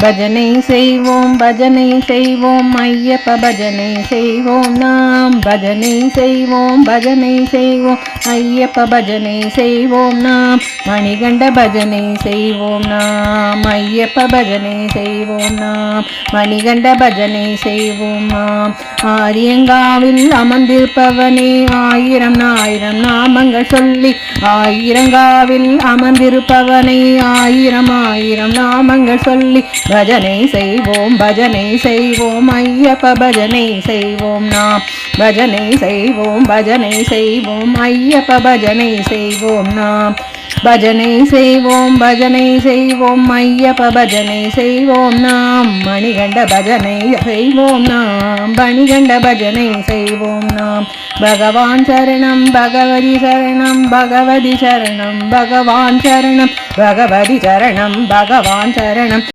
பஜனை செய்வோம் பஜனை செய்வோம் ஐயப்ப பஜனை செய்வோம் நாம் பஜனை செய்வோம் பஜனை செய்வோம் ஐயப்ப பஜனை செய்வோம் நாம் மணிகண்ட பஜனை செய்வோம் நாம் ஐயப்ப பஜனை செய்வோம் நாம் மணிகண்ட பஜனை செய்வோம் நாம் ஆரியங்காவில் அமர்ந்திருப்பவனே ஆயிரம் ஆயிரம் நாமங்கள் சொல்லி ஆயிரங்காவில் அமர்ந்திருப்பவனை ஆயிரம் ஆயிரம் நாமங்கள் சொல்லி பஜனை செய்வோம் ஐயப்ப பஜனை செய்வோம் நாம் பஜனை செய்வோம் ஐயப்ப பஜனை செய்வோம் நாம் பஜனை செய்வோம் ஐயப்ப பஜனை செய்வோம் நாம் மணிகண்ட பஜனை செய்வோம் நாம் மணிகண்ட பஜனை செய்வோம் நாம் பகவான் சரணம் பகவதி சரணம் பகவதி சரணம் பகவான் சரணம் பகவதி சரணம் பகவான் சரணம்